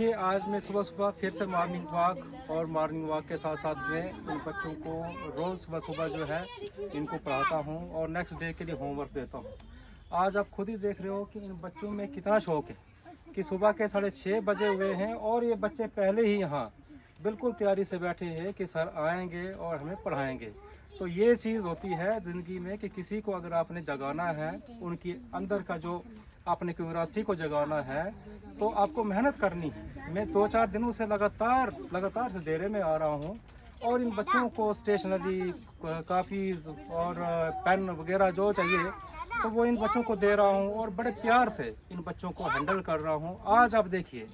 ये आज मैं सुबह सुबह फिर से मॉर्निंग वॉक और मॉर्निंग वॉक के साथ साथ में इन बच्चों को रोज़ सुबह सुबह जो है इनको पढ़ाता हूँ और नेक्स्ट डे के लिए होमवर्क देता हूँ। आज आप खुद ही देख रहे हो कि इन बच्चों में कितना शौक है कि सुबह के 6:30 बजे हुए हैं और ये बच्चे पहले ही यहाँ बिल्कुल तैयारी से बैठे हैं कि सर आएंगे और हमें पढ़ाएंगे। तो ये चीज़ होती है ज़िंदगी में कि किसी को अगर आपने जगाना है, उनकी अंदर का जो आपने क्यूरियोसिटी को जगाना है, तो आपको मेहनत करनी है। मैं 2-4 दिनों से लगातार से डेरे में आ रहा हूँ और इन बच्चों को स्टेशनरी, कापीज़ और पेन वगैरह जो चाहिए तो वो इन बच्चों को दे रहा हूँ और बड़े प्यार से इन बच्चों को हैंडल कर रहा हूँ। आज आप देखिए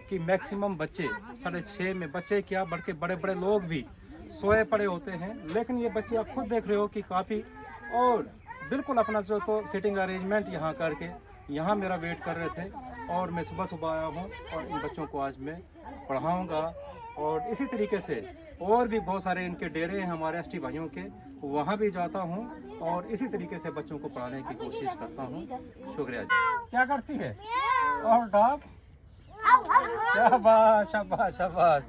कि मैक्सिमम बच्चे 6:30 में, बच्चे क्या बल्कि बड़े बड़े लोग भी सोए पड़े होते हैं, लेकिन ये बच्चे आप खुद देख रहे हो कि काफ़ी और बिल्कुल अपना जो तो सिटिंग अरेंजमेंट यहाँ करके यहाँ मेरा वेट कर रहे थे और मैं सुबह सुबह आया हूँ और इन बच्चों को आज मैं पढ़ाऊँगा। और इसी तरीके से और भी बहुत सारे इनके डेरे हैं हमारे एसटी भाइयों के, वहाँ भी जाता हूँ और इसी तरीके से बच्चों को पढ़ाने की कोशिश करता हूँ। शुक्रिया जी। क्या करती है? और डॉग, शाबाश शाबाश शाबाश।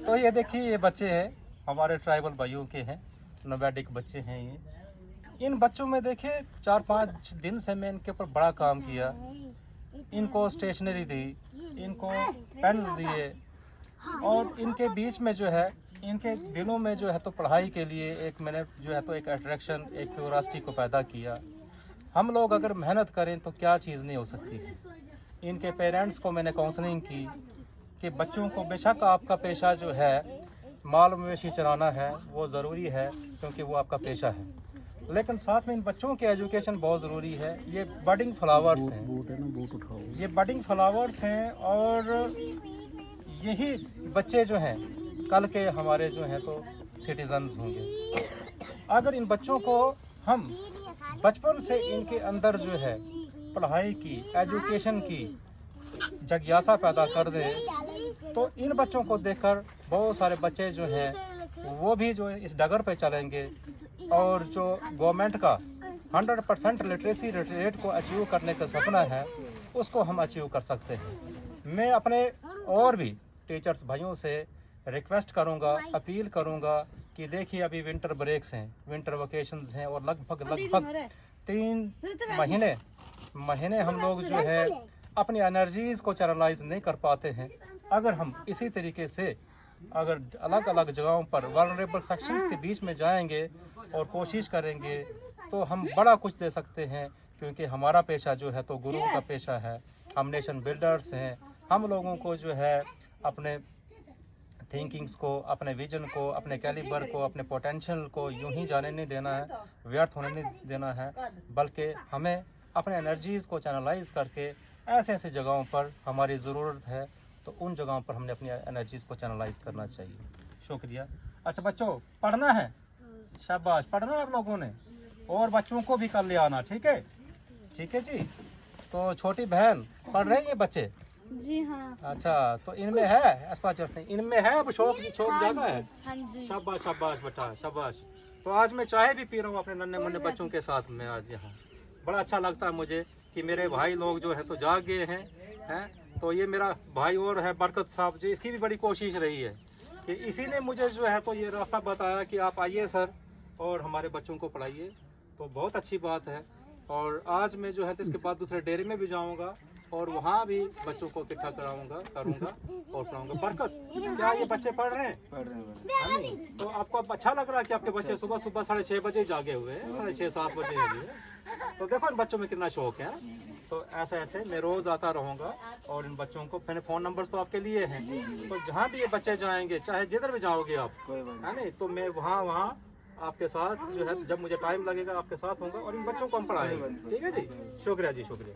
तो ये देखिए ये बच्चे हैं हमारे ट्राइबल भाइयों के हैं, नोमैडिक बच्चे हैं ये। इन बच्चों में देखिए 4-5 दिन से मैं इनके ऊपर बड़ा काम किया, इनको स्टेशनरी दी, इनको पेन्स दिए और इनके बीच में जो है इनके दिलों में जो है तो पढ़ाई के लिए एक मैंने जो है तो एक अट्रैक्शन, एक क्यूरियोसिटी को पैदा किया। हम लोग अगर मेहनत करें तो क्या चीज़ नहीं हो सकती है। इनके पेरेंट्स को मैंने काउंसलिंग की कि बच्चों को बेशक आपका पेशा जो है माल मवेशी चलाना है वो ज़रूरी है क्योंकि वो आपका पेशा है, लेकिन साथ में इन बच्चों की एजुकेशन बहुत ज़रूरी है। ये बडिंग फ्लावर्स हैं, ये बडिंग फ्लावर्स हैं और यही बच्चे जो हैं कल के हमारे जो हैं तो सिटीजन्स होंगे। अगर इन बच्चों को हम बचपन से इनके अंदर जो है पढ़ाई की, एजुकेशन की जिज्ञासा पैदा कर दें तो इन बच्चों को देखकर बहुत सारे बच्चे जो हैं वो भी जो इस डगर पे चलेंगे और जो गवर्नमेंट का 100% लिटरेसी रेट को अचीव करने का सपना है उसको हम अचीव कर सकते हैं। मैं अपने और भी टीचर्स भाइयों से रिक्वेस्ट करूंगा, अपील करूंगा कि देखिए अभी विंटर ब्रेक्स हैं, विंटर वेकेशंस हैं और लगभग 3 महीने हम लोग जो है अपनी एनर्जीज़ को चैनलाइज नहीं कर पाते हैं। अगर हम इसी तरीके से अगर अलग अलग जगहों पर वल्नरेबल सेक्शंस के बीच में जाएंगे और कोशिश करेंगे तो हम बड़ा कुछ दे सकते हैं, क्योंकि हमारा पेशा जो है तो गुरु का पेशा है। हम नेशन बिल्डर्स हैं। हम लोगों को जो है अपने थिंकिंग्स को, अपने विजन को, अपने कैलिबर को, अपने पोटेंशियल को यूं ही जाने नहीं देना है, व्यर्थ होने नहीं देना है, बल्कि हमें अपने एनर्जीज़ को चैनलाइज करके ऐसे जगहों पर हमारी ज़रूरत है तो उन जगहों पर हमने अपनी एनर्जीज़ को चैनलाइज करना चाहिए। शुक्रिया। अच्छा बच्चों, पढ़ना है? शाबाश, पढ़ना है आप लोगों ने और बच्चों को भी कर ले आना, ठीक है? ठीक है जी। तो छोटी बहन पढ़ रही है बच्चे? जी हाँ। अच्छा, तो इनमें है इनमें है अब शौक ज़्यादा है? हाँ जी। शाबाश शाबाश बेटा शाबाश। तो आज मैं चाय भी पी रहा हूँ अपने नन्हे मुन्ने बच्चों के साथ में आज यहाँ। बड़ा अच्छा लगता है मुझे कि मेरे भाई लोग जो है तो जाग गए हैं। तो ये मेरा भाई और है बरकत साहब जी, इसकी भी बड़ी कोशिश रही है कि इसी ने मुझे जो है तो ये रास्ता बताया कि आप आइए सर और हमारे बच्चों को पढ़ाइए। तो बहुत अच्छी बात है। और आज मैं जो है तो इसके बाद दूसरे डेरे में भी जाऊंगा और वहाँ भी बच्चों को इकट्ठा करूंगा और पढ़ाऊंगा। बरकत, क्या ये बच्चे पढ़ रहे हैं? हाँ नहीं? तो आपको अब अच्छा लग रहा है कि आपके बच्चे सुबह 6:30 बजे जागे हुए हैं, 6:30-7 बजे जागे हैं। तो देखो इन बच्चों में कितना शौक है। तो ऐसे मैं रोज आता रहूंगा और इन बच्चों को, मैंने फ़ोन नंबर्स तो आपके लिए हैं, तो जहाँ भी ये बच्चे जाएंगे, चाहे जिधर भी जाओगे आप, है नहीं, तो मैं वहाँ आपके साथ जो है जब मुझे टाइम लगेगा आपके साथ होऊंगा और इन बच्चों को हम पढ़ाएंगे। ठीक है जी। शुक्रिया जी, शुक्रिया।